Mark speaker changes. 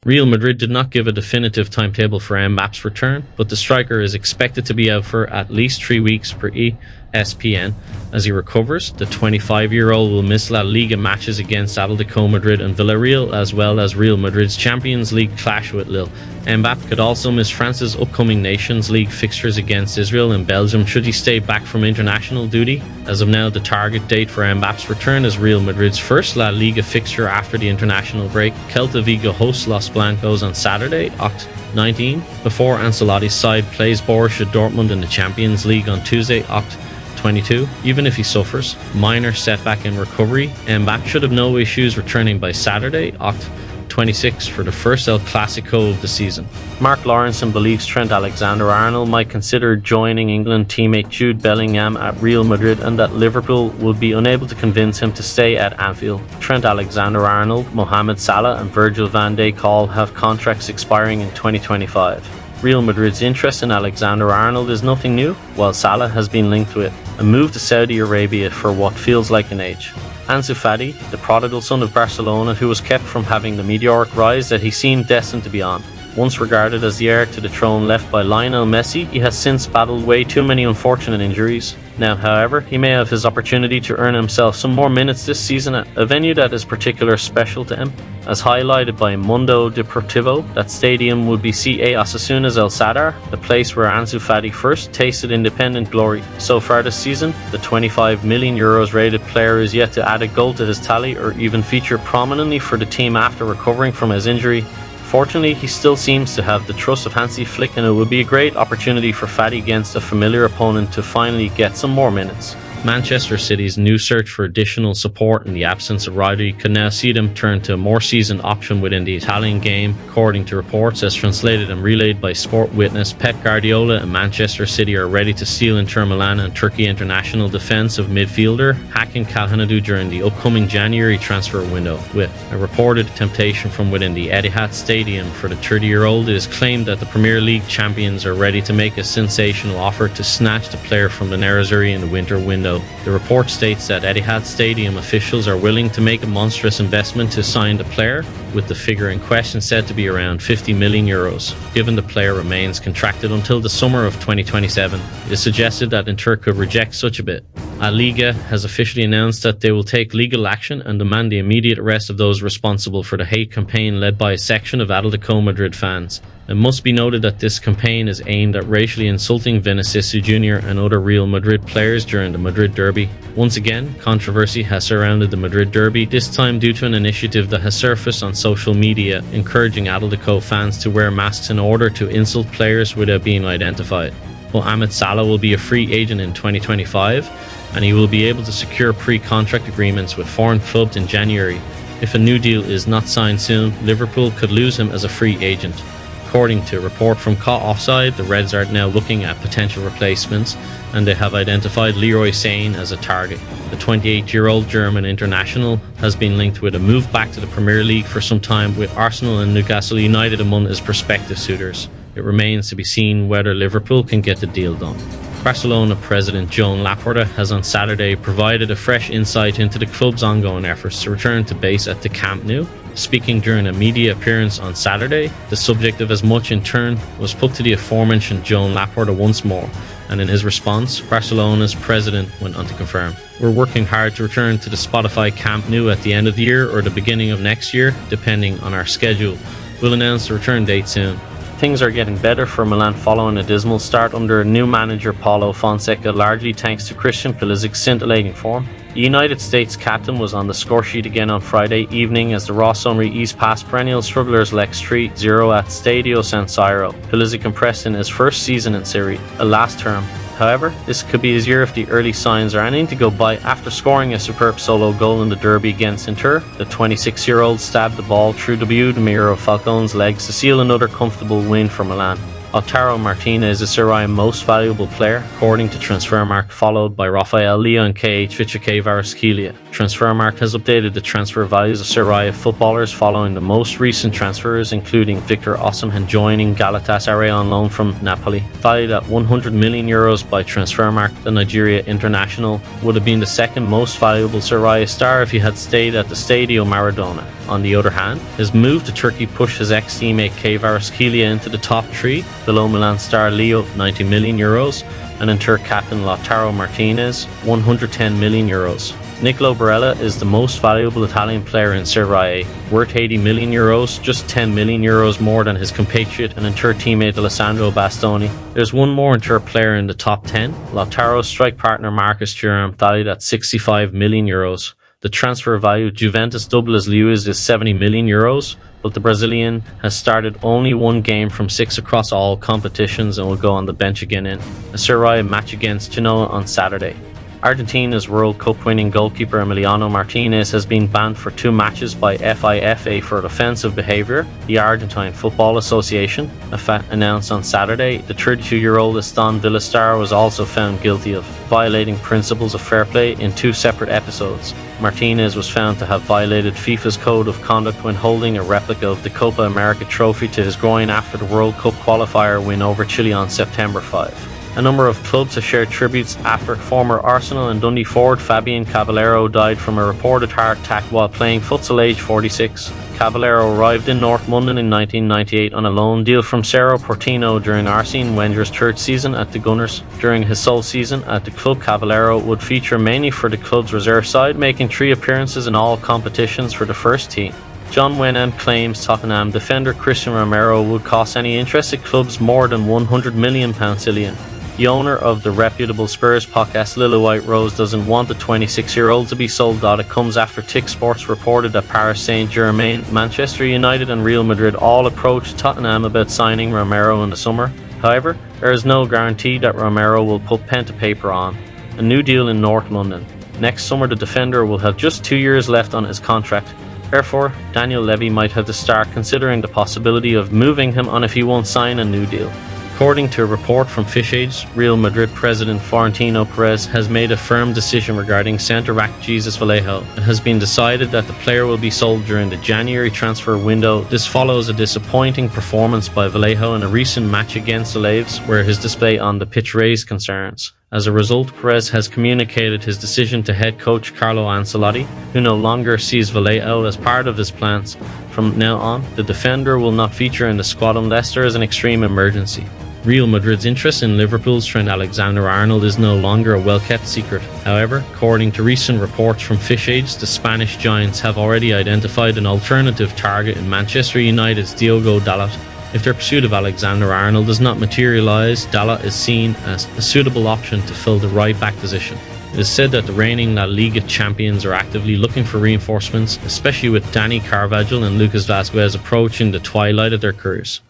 Speaker 1: Real Madrid did not give a definitive timetable for Mbappe's return, but the striker is expected to be out for at least 3 weeks per ESPN. As he recovers, the 25-year-old will miss La Liga matches against Atletico Madrid and Villarreal, as well as Real Madrid's Champions League clash with Lille. Mbappe could also miss France's upcoming Nations League fixtures against Israel and Belgium should he stay back from international duty. As of now, the target date for Mbappe's return is Real Madrid's first La Liga fixture after the international break. Celta Vigo hosts Los Blancos on Saturday, Oct. 19, before Ancelotti's side plays Borussia Dortmund in the Champions League on Tuesday, Oct. 22. Even if he suffers minor setback in recovery, Mbappe should have no issues returning by Saturday, Oct. 26, for the first El Clasico of the season. Mark Lawrenson believes Trent Alexander-Arnold might consider joining England teammate Jude Bellingham at Real Madrid and that Liverpool would be unable to convince him to stay at Anfield. Trent Alexander-Arnold, Mohamed Salah and Virgil van Dijk all have contracts expiring in 2025. Real Madrid's interest in Alexander-Arnold is nothing new, while Salah has been linked with a move to Saudi Arabia for what feels like an age. Ansu Fati, the prodigal son of Barcelona who was kept from having the meteoric rise that he seemed destined to be on. Once regarded as the heir to the throne left by Lionel Messi, he has since battled way too many unfortunate injuries. Now, however, he may have his opportunity to earn himself some more minutes this season at a venue that is particularly special to him. As highlighted by Mundo Deportivo, that stadium would be CA Osasuna's El Sadar, the place where Ansu Fati first tasted independent glory. So far this season, the €25 million rated player is yet to add a goal to his tally or even feature prominently for the team after recovering from his injury. Fortunately, he still seems to have the trust of Hansi Flick, and it would be a great opportunity for Fati against a familiar opponent to finally get some more minutes. Manchester City's new search for additional support in the absence of Rodri could now see them turn to a more seasoned option within the Italian game. According to reports as translated and relayed by Sport Witness, Pep Guardiola and Manchester City are ready to steal Inter Milan and Turkey international defensive midfielder Hakan Çalhanoğlu during the upcoming January transfer window. With a reported temptation from within the Etihad Stadium for the 30-year-old, it is claimed that the Premier League champions are ready to make a sensational offer to snatch the player from the Nerazzurri in the winter window. The report states that Etihad Stadium officials are willing to make a monstrous investment to sign the player, with the figure in question said to be around €50 million. Given the player remains contracted until the summer of 2027, it is suggested that Inter could reject such a bid. Laliga has officially announced that they will take legal action and demand the immediate arrest of those responsible for the hate campaign led by a section of Atletico Madrid fans. It must be noted that this campaign is aimed at racially insulting Vinicius Jr and other Real Madrid players during the Madrid derby. Once again, controversy has surrounded the Madrid derby, this time due to an initiative that has surfaced on social media encouraging Atletico fans to wear masks in order to insult players without being identified. Mohamed Salah will be a free agent in 2025, and he will be able to secure pre-contract agreements with foreign clubs in January. If a new deal is not signed soon, Liverpool could lose him as a free agent. According to a report from Caught Offside, the Reds are now looking at potential replacements, and they have identified Leroy Sane as a target. The 28-year-old German international has been linked with a move back to the Premier League for some time, with Arsenal and Newcastle United among his prospective suitors. It remains to be seen whether Liverpool can get the deal done. Barcelona president Joan Laporta has on Saturday provided a fresh insight into the club's ongoing efforts to return to base at the Camp Nou. Speaking during a media appearance on Saturday, the subject of as much in turn was put to the aforementioned Joan Laporta once more, and in his response, Barcelona's president went on to confirm, "We're working hard to return to the Spotify Camp Nou at the end of the year or the beginning of next year, depending on our schedule. We'll announce the return date soon." Things are getting better for Milan following a dismal start under new manager Paulo Fonseca, largely thanks to Christian Pulisic's scintillating form. The United States captain was on the scoresheet again on Friday evening as the Rossoneri eased past perennial strugglers Lex 3-0 at Stadio San Siro. Pulisic impressed in his first season in Serie A last term. However, this could be his year if the early signs are anything to go by. After scoring a superb solo goal in the derby against Inter, the 26-year-old stabbed the ball through Demiro Falcone's legs to seal another comfortable win for Milan. Lautaro Martinez is Serie most valuable player, according to Transfermarkt, followed by Rafael Leão and KH Kvaratskhelia. Transfermarkt has updated the transfer values of Serie footballers following the most recent transfers, including Victor Osimhen joining Galatasaray on loan from Napoli. Valued at €100 million by Transfermarkt, the Nigeria international would have been the second most valuable Serie star if he had stayed at the Stadio Maradona. On the other hand, his move to Turkey pushed his ex-teammate Kvaratskhelia into the top three, below Milan star Leo €90 million, and Inter captain Lautaro Martinez €110 million. Nicolo Barella is the most valuable Italian player in Serie A, worth €80 million, just €10 million more than his compatriot and Inter teammate Alessandro Bastoni. There's one more Inter player in the top 10, Lautaro's strike partner Marcus Thuram, valued at €65 million. The transfer value Juventus double as Lewis is €70 million, but the Brazilian has started only one game from 6 across all competitions and will go on the bench again in a Serie A match against Genoa on Saturday. Argentina's World Cup winning goalkeeper Emiliano Martinez has been banned for 2 matches by FIFA for offensive behaviour, the Argentine Football Association announced on Saturday. The 32-year-old Aston Villa star was also found guilty of violating principles of fair play in 2 separate episodes. Martinez was found to have violated FIFA's code of conduct when holding a replica of the Copa America trophy to his groin after the World Cup qualifier win over Chile on September 5. A number of clubs have shared tributes after former Arsenal and Dundee forward Fabian Cavallero died from a reported heart attack while playing futsal aged 46. Cavallero arrived in North London in 1998 on a loan deal from Cerro Porteño during Arsene Wenger's 3rd season at the Gunners. During his sole season at the club, Cavallero would feature mainly for the club's reserve side, making 3 appearances in all competitions for the first team. John Wenham claims Tottenham defender Christian Romero would cost any interested clubs more than £100 million. The owner of the reputable Spurs podcast Lily White Rose doesn't want the 26-year-old to be sold. It comes after Tick Sports reported that Paris Saint-Germain, Manchester United and Real Madrid all approached Tottenham about signing Romero in the summer. However, there is no guarantee that Romero will put pen to paper on a new deal in North London. Next summer the defender will have just 2 years left on his contract. Therefore, Daniel Levy might have to start considering the possibility of moving him on if he won't sign a new deal. According to a report from FishAge, Real Madrid president Florentino Perez has made a firm decision regarding centre-back Jesus Vallejo. It has been decided that the player will be sold during the January transfer window. This follows a disappointing performance by Vallejo in a recent match against the Alaves, where his display on the pitch raised concerns. As a result, Perez has communicated his decision to head coach Carlo Ancelotti, who no longer sees Vallejo as part of his plans. From now on, the defender will not feature in the squad unless there is an extreme emergency. Real Madrid's interest in Liverpool's Trent Alexander-Arnold is no longer a well-kept secret. However, according to recent reports from FishAge, the Spanish giants have already identified an alternative target in Manchester United's Diogo Dalot. If their pursuit of Alexander-Arnold does not materialise, Dalot is seen as a suitable option to fill the right-back position. It is said that the reigning Laliga champions are actively looking for reinforcements, especially with Dani Carvajal and Lucas Vazquez approaching the twilight of their careers.